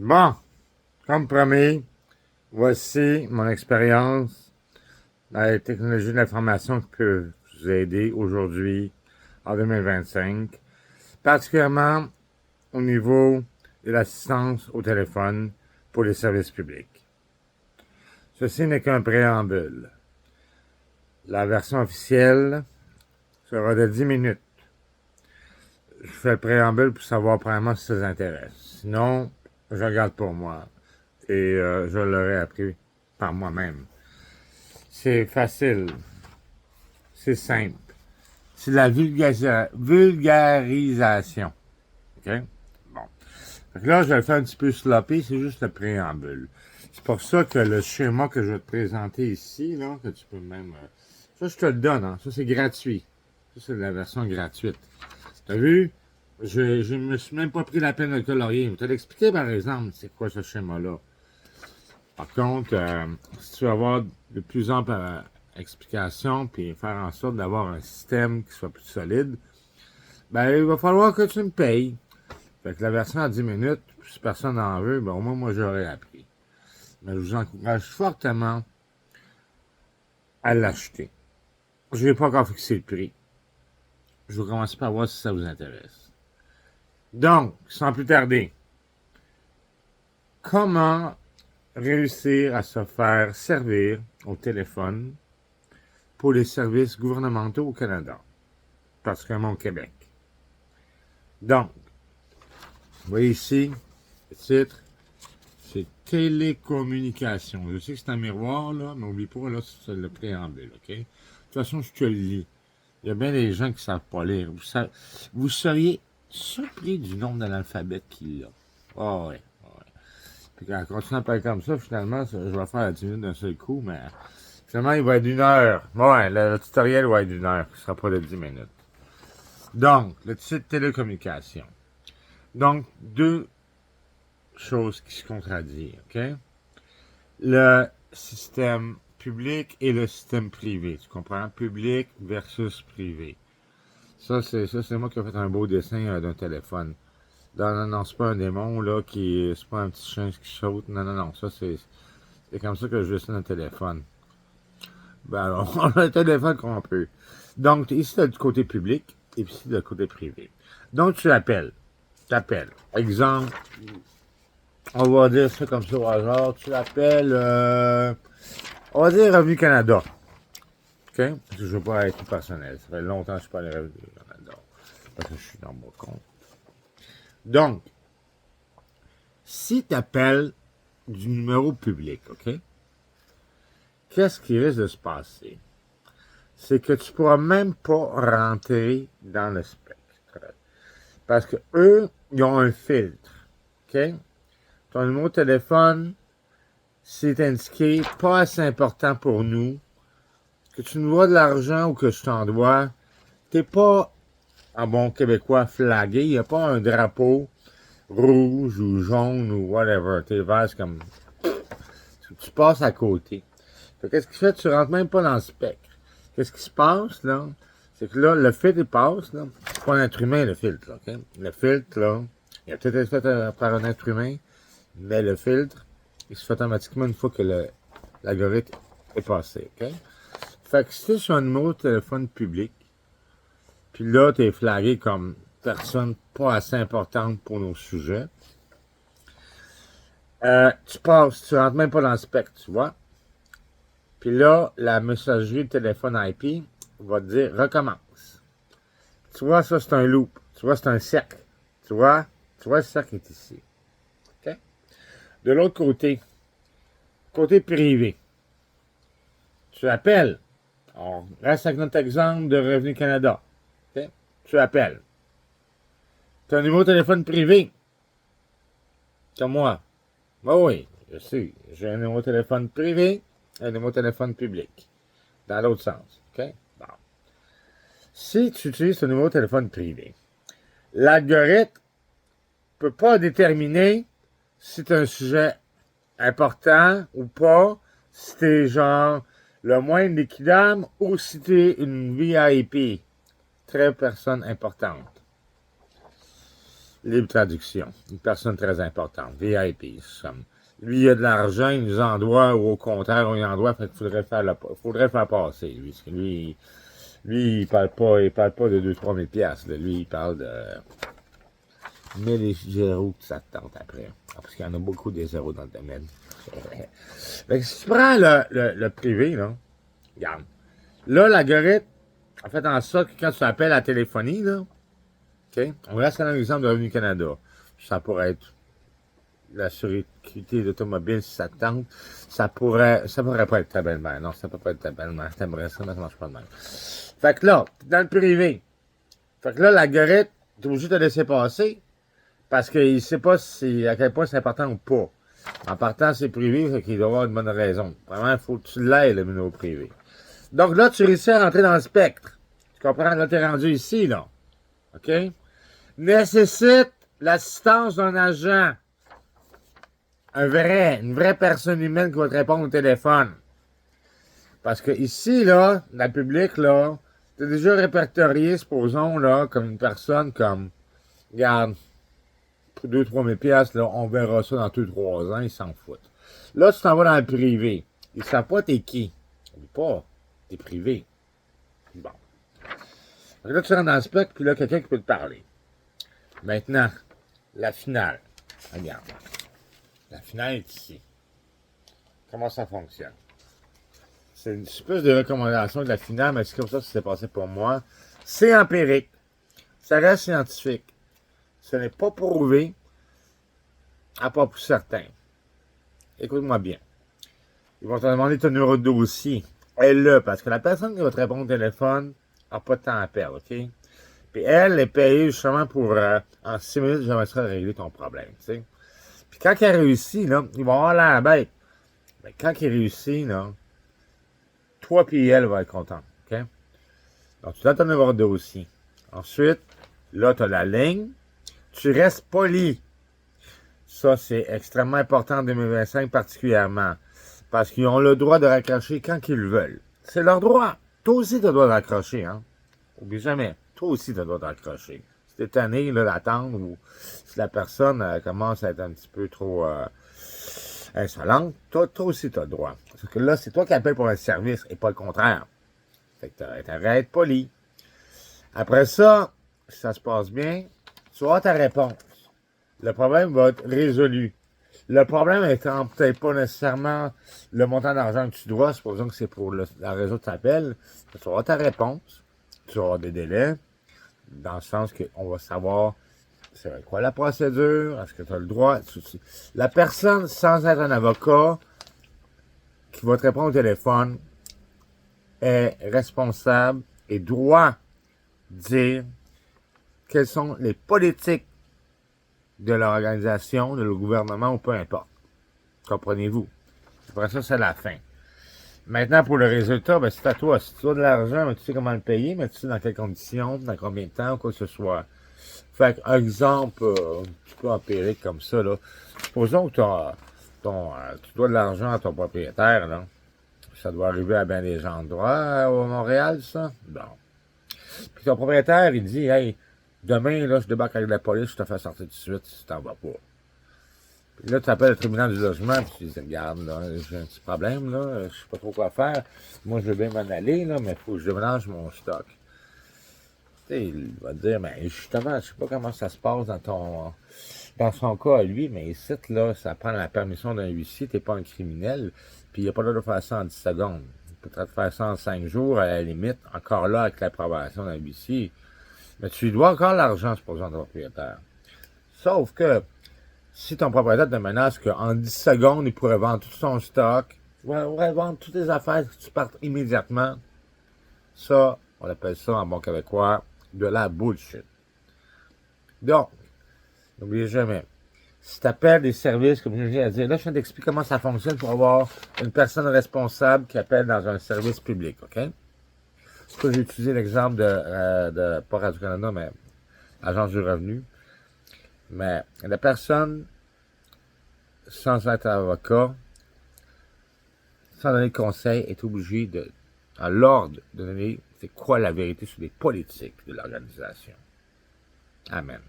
Bon, comme promis, voici mon expérience dans les technologies de l'information qui peuvent vous aider aujourd'hui, en 2025, particulièrement au niveau de l'assistance au téléphone pour les services publics. Ceci n'est qu'un préambule. La version officielle sera de 10 minutes. Je fais le préambule pour savoir premièrement si ça vous intéresse. Sinon, je regarde pour moi et je l'aurais appris par moi-même. C'est facile. C'est simple. C'est de la vulgarisation. OK? Bon. Fait que là, je vais le faire un petit peu sloppy, c'est juste le préambule. C'est pour ça que le schéma que je vais te présenter ici, là, que tu peux même... ça, je te le donne, hein. Ça, c'est gratuit. Ça, c'est la version gratuite. T'as vu? Je me suis même pas pris la peine de le colorier. Je vais te l'expliquer, par exemple, c'est quoi ce schéma-là. Par contre, si tu veux avoir de plus amples explications puis faire en sorte d'avoir un système qui soit plus solide, ben, il va falloir que tu me payes. Fait que la version à 10 minutes, si personne n'en veut, ben, au moins, moi, j'aurais appris. Mais je vous encourage fortement à l'acheter. Je n'ai pas encore fixé le prix. Je vais commencer par voir si ça vous intéresse. Donc, sans plus tarder, comment réussir à se faire servir au téléphone pour les services gouvernementaux au Canada, particulièrement au Québec. Donc, vous voyez ici, le titre, c'est télécommunications. Je sais que c'est un miroir, là, mais n'oublie pas, là, c'est le préambule, OK? De toute façon, je te le lis. Il y a bien des gens qui ne savent pas lire. Vous seriez surpris du nombre d'analphabètes qu'il y a. Ah ouais. Puis quand on continue à parler comme ça, finalement, je vais faire la 10 minutes d'un seul coup, mais finalement, il va être d'une heure. Ouais, le tutoriel va être d'une heure, ce ne sera pas de 10 minutes. Donc, le titre télécommunication. Donc, deux choses qui se contradisent, OK? Le système public et le système privé. Tu comprends? Public versus privé. Ça, c'est moi qui ai fait un beau dessin d'un téléphone. Non, non, c'est pas un démon, là, c'est pas un petit chien qui saute. Non, ça, c'est comme ça que je dessine un téléphone. Ben alors, on a un téléphone qu'on peut. Donc, ici, tu as du côté public, et puis ici, du côté privé. Donc, tu appelles. Exemple, on va dire ça comme ça au hasard. Tu appelles, on va dire Revenu Canada. OK? Parce que je veux pas être tout personnel. Ça fait longtemps que je suis pas allé Revenu Canada. Parce que je suis dans mon compte. Donc, si tu appelles du numéro public, OK? Qu'est-ce qui risque de se passer? C'est que tu ne pourras même pas rentrer dans le spectre. Parce que eux, ils ont un filtre. OK? Ton numéro de téléphone, c'est indiqué pas assez important pour nous. Que tu nous dois de l'argent ou que je t'en dois, t'es pas, en bon québécois, flagué. Il n'y a pas un drapeau rouge ou jaune ou whatever. T'es vert, c'est comme... Tu passes à côté. Qu'est-ce qui fait? Tu rentres même pas dans le spectre. Qu'est-ce qui se passe, là? C'est que là, le filtre, il passe, là. C'est pas un être humain, le filtre, là, OK? Le filtre, là, il a peut-être été fait par un être humain, mais le filtre, il se fait automatiquement une fois que l'algorithme est passé, OK? Fait que si tu es sur un numéro de téléphone public, puis là, tu es flagué comme personne pas assez importante pour nos sujets, tu passes, tu rentres même pas dans le spectre, tu vois? Puis là, la messagerie de téléphone IP va te dire recommence. Tu vois, ça, c'est un loop. Tu vois, c'est un cercle. Tu vois, le cercle est ici. OK? De l'autre côté, côté privé, tu appelles. On reste avec notre exemple de Revenu Canada. OK? Tu appelles. Tu as un numéro de téléphone privé. Comme moi. Ben oui, je sais. J'ai un numéro de téléphone privé et un numéro de téléphone public. Dans l'autre sens. OK? Bon. Si tu utilises ton numéro de téléphone privé, l'algorithme ne peut pas déterminer si c'est un sujet important ou pas, si t'es genre le moindre des kidam ou si t'es une VIP, très personne importante. Libre traduction. Une personne très importante. VIP. Lui, il a de l'argent, il nous en doit, ou au contraire, il en doit, fait qu'il faudrait faire passer, lui. Parce que lui, il parle pas de 2-3 000 piastres. Lui, il parle de 1000 zéros que ça te tente après. Parce qu'il y en a beaucoup des zéros dans le domaine. Fait que si tu prends le privé, là, regarde. Là, l'algorithme a fait en sorte que quand tu appelles à la téléphonie, là, OK, on reste dans l'exemple de Revenu Canada. Ça pourrait être la sécurité d'automobile, si ça te tente. Ça pourrait pas être très belle-mère. Non, ça peut pas être très belle-mère. T'aimerais ça, mais ça marche pas de même. Fait que là, dans le privé. Fait que là, l'algorithme, t'es obligé de te laisser passer. Parce qu'il sait pas à quel point c'est important ou pas. En partant, c'est privé, fait qu'il doit avoir une bonne raison. Vraiment, il faut que tu l'aies, le numéro privé. Donc là, tu réussis à rentrer dans le spectre. Tu comprends? Là, t'es rendu ici, là. OK? Nécessite l'assistance d'un agent. Une vraie personne humaine qui va te répondre au téléphone. Parce que ici, là, dans le public, là, t'es déjà répertorié, supposons, là, comme une personne comme, regarde, pour 2-3 000 piastres, là, on verra ça dans 2-3 ans, ils s'en foutent. Là, tu t'en vas dans le privé. Ils savent pas t'es qui. Ils pas, t'es privé. Bon. Donc là, tu rentres dans le spectre, puis là, quelqu'un qui peut te parler. Maintenant, la finale. Regarde. La finale est ici. Comment ça fonctionne? C'est une espèce de recommandation de la finale, mais c'est comme ça que ça s'est passé pour moi. C'est empirique. Ça reste scientifique. Ce n'est pas prouvé, à part pour certains. Écoute-moi bien. Ils vont te demander ton numéro de dossier. Elle-là, parce que la personne qui va te répondre au téléphone n'a pas de temps à perdre, OK? Puis elle est payée justement pour, en 6 minutes, j'aimerais ça régler ton problème, tu sais. Puis quand elle réussit, là, ils vont avoir l'air bête. Mais quand il réussit, là, toi puis elle vont être contents, OK? Donc, tu donnes ton numéro de dossier. Ensuite, là, tu as la ligne. Tu restes poli. Ça, c'est extrêmement important en 2025 particulièrement. Parce qu'ils ont le droit de raccrocher quand ils veulent. C'est leur droit. Toi aussi, tu as le droit de raccrocher, hein? Oublie jamais. Toi aussi, tu as le droit de raccrocher. Si t'es tanné, là, d'attendre, ou si la personne commence à être un petit peu trop insolente, toi aussi, tu as le droit. Parce que là, c'est toi qui appelles pour un service et pas le contraire. Fait que t'arrêtes poli. Après ça, si ça se passe bien, tu auras ta réponse. Le problème va être résolu. Le problème étant peut-être pas nécessairement le montant d'argent que tu dois, supposons que c'est pour la réseau de t'appel, tu auras ta réponse, tu auras des délais, dans le sens qu'on va savoir c'est quoi la procédure, est-ce que tu as le droit. La personne, sans être un avocat, qui va te répondre au téléphone, est responsable et doit dire quelles sont les politiques de l'organisation, de le gouvernement ou peu importe. Comprenez-vous? Après ça, c'est la fin. Maintenant, pour le résultat, ben, c'est à toi. Si tu as de l'argent, ben, tu sais comment le payer, mais tu sais dans quelles conditions, dans combien de temps, quoi que ce soit. Fait qu'un exemple un petit peu empirique comme ça, là. Supposons que tu dois de l'argent à ton propriétaire, là. Ça doit arriver à bien des endroits au Montréal, ça. Bon. Puis ton propriétaire, il dit, hey, demain, là, je débarque avec la police, je te fais sortir tout de suite si tu t'en vas pas. Puis là, tu appelles le tribunal du logement, puis tu dis, regarde, là, j'ai un petit problème, là, je sais pas trop quoi faire. Moi, je veux bien m'en aller, là, mais il faut que je déménage mon stock. Tu sais, il va te dire, mais justement, je sais pas comment ça se passe dans son cas à lui, mais ici, là, ça prend la permission d'un huissier, t'es pas un criminel, puis il n'y a pas le droit de faire ça en 10 secondes. Il peut te faire ça en 5 jours, à la limite, encore là, avec l'approbation d'un huissier. Mais tu lui dois encore l'argent, supposons, ton propriétaire. Sauf que, si ton propriétaire te menace qu'en 10 secondes, il pourrait vendre tout son stock, il pourrait vendre toutes tes affaires, que tu partes immédiatement, ça, on appelle ça en bon québécois, de la bullshit. Donc, n'oubliez jamais, si tu appelles des services, comme je viens de dire, là, je viens d'expliquer comment ça fonctionne pour avoir une personne responsable qui appelle dans un service public, OK? C'est que j'ai utilisé l'exemple pas Radio-Canada, mais Agence du revenu. Mais la personne, sans être avocat, sans donner de conseil, est obligée à l'ordre de donner c'est quoi la vérité sur les politiques de l'organisation. Amen.